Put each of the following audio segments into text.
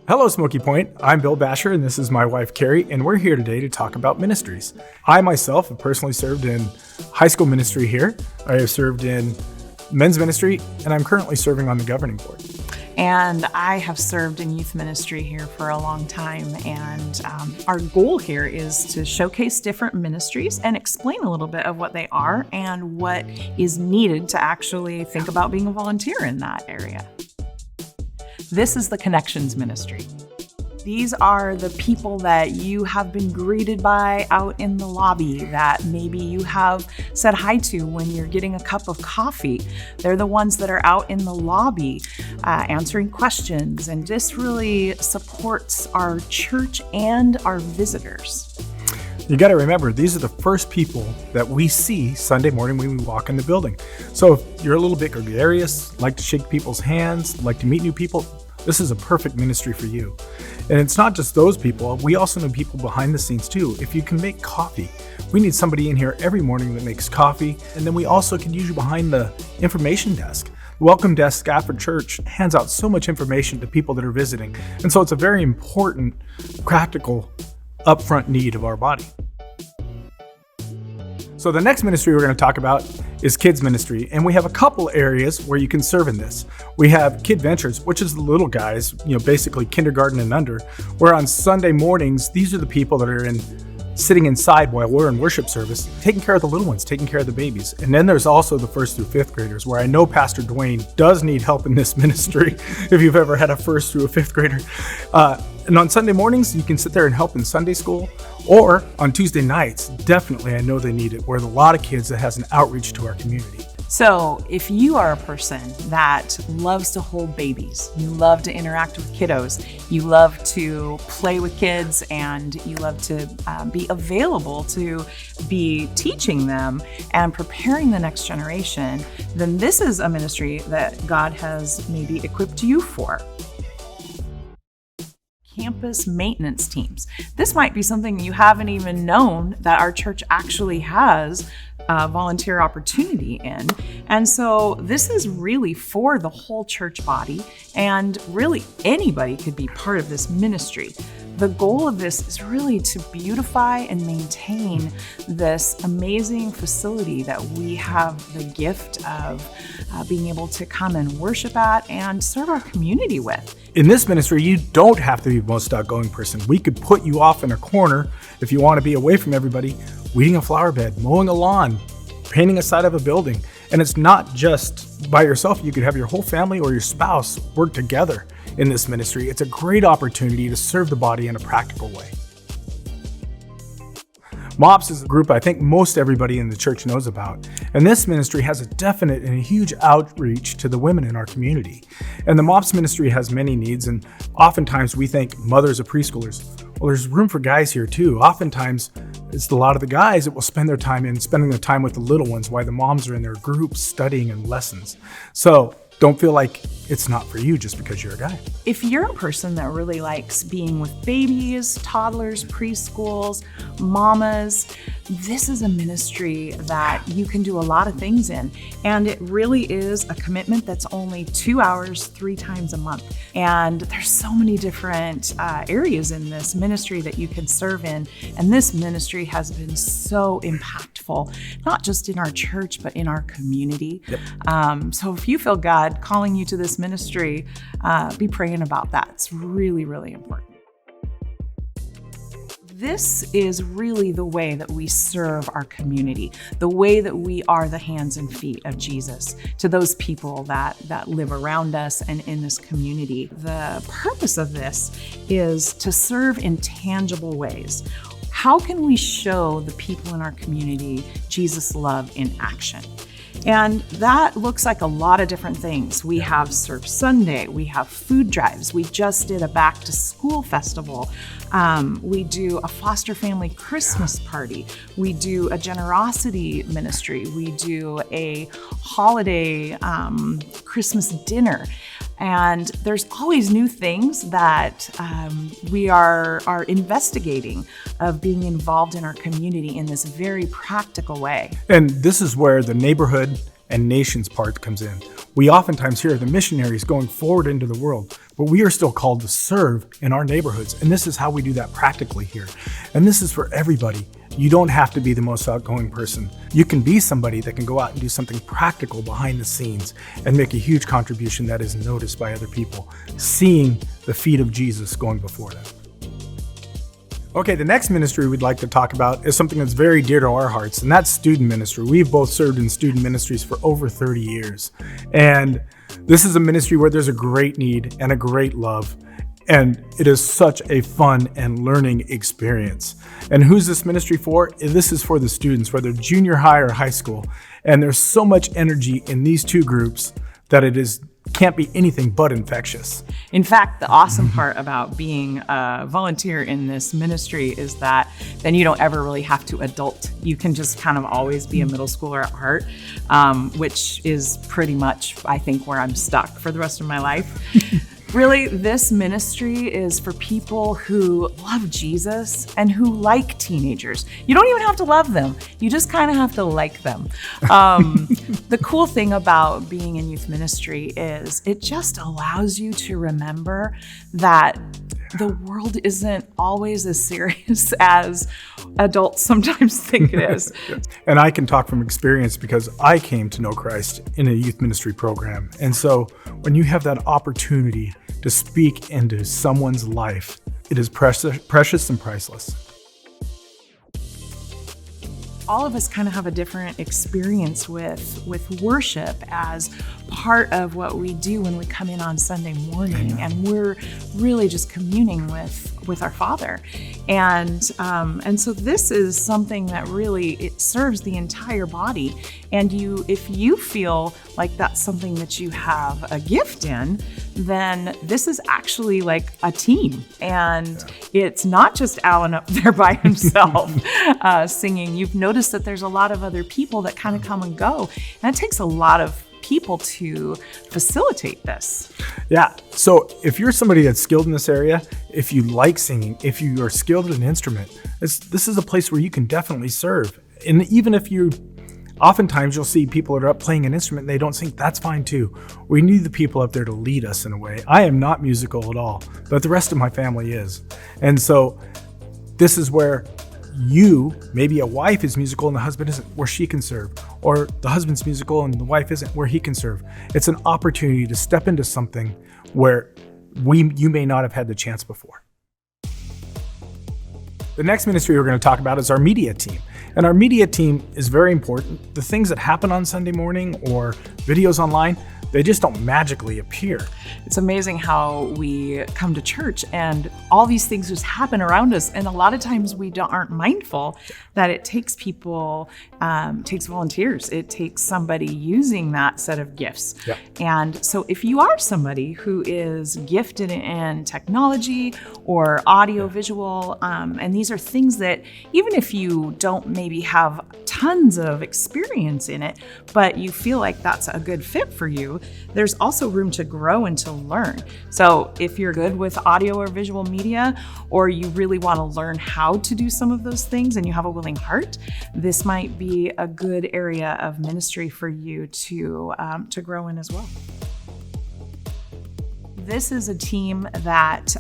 Hello, Smoky Point. I'm Bill Basher, and this is my wife, Carrie, and we're here today to talk about ministries. I myself have personally served in high school ministry here. I have served in men's ministry, and I'm currently serving on the governing board. And I have served in youth ministry here for a long time. And our goal here is to showcase different ministries and explain a little bit of what they are and what is needed to actually think about being a volunteer in that area. This is the Connections Ministry. These are the people that you have been greeted by out in the lobby, that maybe you have said hi to when you're getting a cup of coffee. They're the ones that are out in the lobby answering questions, and this really supports our church and our visitors. You got to remember, these are the first people that we see Sunday morning when we walk in the building. So if you're a little bit gregarious, like to shake people's hands, like to meet new people, this is a perfect ministry for you. And it's not just those people. We also know people behind the scenes too. If you can make coffee, we need somebody in here every morning that makes coffee. And then we also can use you behind the information desk. The welcome desk after church hands out so much information to people that are visiting. And so it's a very important, practical, upfront need of our body. So the next ministry we're going to talk about is kids ministry, and we have a couple areas where you can serve in this. We have Kid Ventures, which is the little guys, basically kindergarten and under, where on Sunday mornings, these are the people that are sitting inside while we're in worship service, taking care of the little ones, taking care of the babies. And then there's also the 1st through 5th graders, where I know Pastor Dwayne does need help in this ministry, if you've ever had a 1st through a 5th grader. And on Sunday mornings, you can sit there and help in Sunday school, or on Tuesday nights, definitely I know they need it, where there's a lot of kids that has an outreach to our community. So if you are a person that loves to hold babies, you love to interact with kiddos, you love to play with kids, and you love to be available to be teaching them and preparing the next generation, then this is a ministry that God has maybe equipped you for. Campus maintenance teams. This might be something you haven't even known that our church actually has volunteer opportunity in. And so this is really for the whole church body, and really anybody could be part of this ministry. The goal of this is really to beautify and maintain this amazing facility that we have the gift of being able to come and worship at and serve our community with. In this ministry, you don't have to be the most outgoing person. We could put you off in a corner if you want to be away from everybody, weeding a flower bed, mowing a lawn, painting a side of a building. And it's not just by yourself. You could have your whole family or your spouse work together in this ministry. It's a great opportunity to serve the body in a practical way. MOPS is a group I think most everybody in the church knows about. And this ministry has a definite and a huge outreach to the women in our community. And the MOPS ministry has many needs, and oftentimes we think mothers of preschoolers. Well, there's room for guys here too. Oftentimes, it's a lot of the guys that will spending their time with the little ones while the moms are in their groups studying and lessons. So don't feel like it's not for you just because you're a guy. If you're a person that really likes being with babies, toddlers, preschools, mamas, this is a ministry that you can do a lot of things in. And it really is a commitment that's only 2 hours, 3 times a month. And there's so many different areas in this ministry that you can serve in. And this ministry has been so impactful, not just in our church, but in our community. Yep. So if you feel God calling you to this ministry, be praying about that. It's really, really important. This is really the way that we serve our community, the way that we are the hands and feet of Jesus to those people that live around us and in this community. The purpose of this is to serve in tangible ways. How can we show the people in our community Jesus' love in action? And that looks like a lot of different things. We have Serve Sunday, we have food drives, we just did a back to school festival, we do a foster family Christmas party, we do a generosity ministry, we do a holiday Christmas dinner. And there's always new things that we are investigating of being involved in our community in this very practical way. And this is where the neighborhood and nations part comes in. We oftentimes hear the missionaries going forward into the world, but we are still called to serve in our neighborhoods. And this is how we do that practically here. And this is for everybody. You don't have to be the most outgoing person. You can be somebody that can go out and do something practical behind the scenes and make a huge contribution that is noticed by other people, seeing the feet of Jesus going before them. Okay, the next ministry we'd like to talk about is something that's very dear to our hearts, and that's student ministry. We've both served in student ministries for over 30 years. And this is a ministry where there's a great need and a great love. And it is such a fun and learning experience. And who's this ministry for? This is for the students, whether junior high or high school. And there's so much energy in these two groups that can't be anything but infectious. In fact, the awesome part about being a volunteer in this ministry is that then you don't ever really have to adult. You can just kind of always be a middle schooler at heart, which is pretty much, I think, where I'm stuck for the rest of my life. Really, this ministry is for people who love Jesus and who like teenagers. You don't even have to love them. You just kind of have to like them. The cool thing about being in youth ministry is it just allows you to remember that the world isn't always as serious as adults sometimes think it is. And I can talk from experience because I came to know Christ in a youth ministry program. And so when you have that opportunity to speak into someone's life, it is precious and priceless. All of us kind of have a different experience with worship as part of what we do when we come in on Sunday morning. Amen. And we're really just communing with our Father. And so this is something that really, it serves the entire body. And if you feel like that's something that you have a gift in, then this is actually like a team. And it's not just Alan up there by himself singing. You've noticed that there's a lot of other people that kind of come and go. And it takes a lot of people to facilitate this. Yeah. So if you're somebody that's skilled in this area, if you like singing, if you are skilled at an instrument, this is a place where you can definitely serve. And even if oftentimes you'll see people that are up playing an instrument and they don't sing, that's fine too. We need the people up there to lead us in a way. I am not musical at all, but the rest of my family is. And so this is where maybe a wife is musical and the husband isn't, where she can serve. Or the husband's musical and the wife isn't, where he can serve. It's an opportunity to step into something where you may not have had the chance before. The next ministry we're going to talk about is our media team. And our media team is very important. The things that happen on Sunday morning or videos online, they just don't magically appear. It's amazing how we come to church and all these things just happen around us. And a lot of times we aren't mindful that it takes people, takes volunteers. It takes somebody using that set of gifts. Yeah. And so if you are somebody who is gifted in technology or audio visual, and these are things that even if you don't maybe have tons of experience in it, but you feel like that's a good fit for you, there's also room to grow and to learn. So if you're good with audio or visual media, or you really want to learn how to do some of those things and you have a willing heart, this might be a good area of ministry for you to grow in as well. This is a team that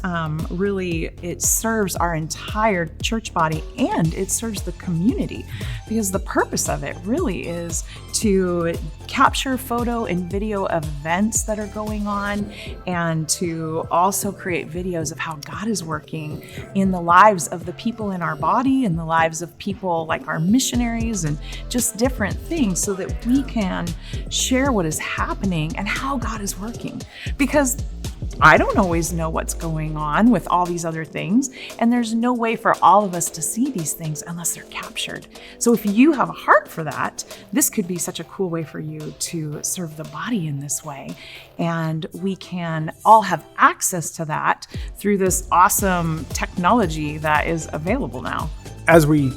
really, it serves our entire church body and it serves the community, because the purpose of it really is to capture photo and video events that are going on, and to also create videos of how God is working in the lives of the people in our body, in the lives of people like our missionaries, and just different things, so that we can share what is happening and how God is working. Because I don't always know what's going on with all these other things, and there's no way for all of us to see these things unless they're captured. So if you have a heart for that, this could be such a cool way for you to serve the body in this way. And we can all have access to that through this awesome technology that is available now. As we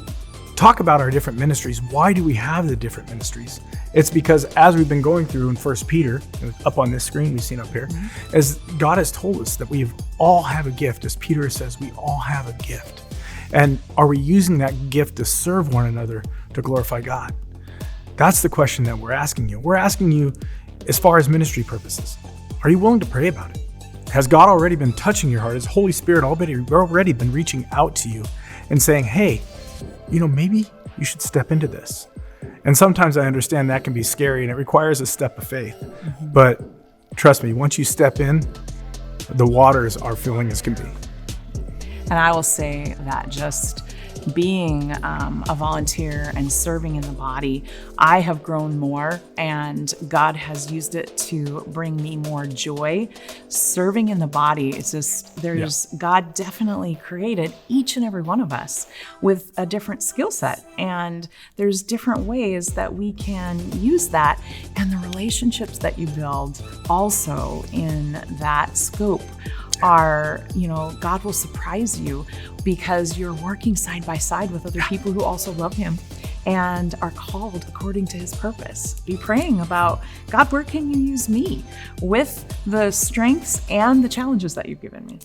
talk about our different ministries, why do we have the different ministries? It's because as we've been going through in 1 Peter, up on this screen we've seen up here, as God has told us that we all have a gift. As Peter says, we all have a gift. And are we using that gift to serve one another to glorify God? That's the question that we're asking you. We're asking you as far as ministry purposes. Are you willing to pray about it? Has God already been touching your heart? Has Holy Spirit already been reaching out to you and saying, hey, maybe you should step into this? And sometimes I understand that can be scary and it requires a step of faith. Mm-hmm. But trust me, once you step in, the waters are filling as can be. And I will say that just being a volunteer and serving in the body, I have grown more, and God has used it to bring me more joy. Serving in the body, it's just, God definitely created each and every one of us with a different skill set, and there's different ways that we can use that, and the relationships that you build also in that scope are, God will surprise you because you're working side by side with other people who also love him and are called according to his purpose. Be praying about, God, where can you use me with the strengths and the challenges that you've given me?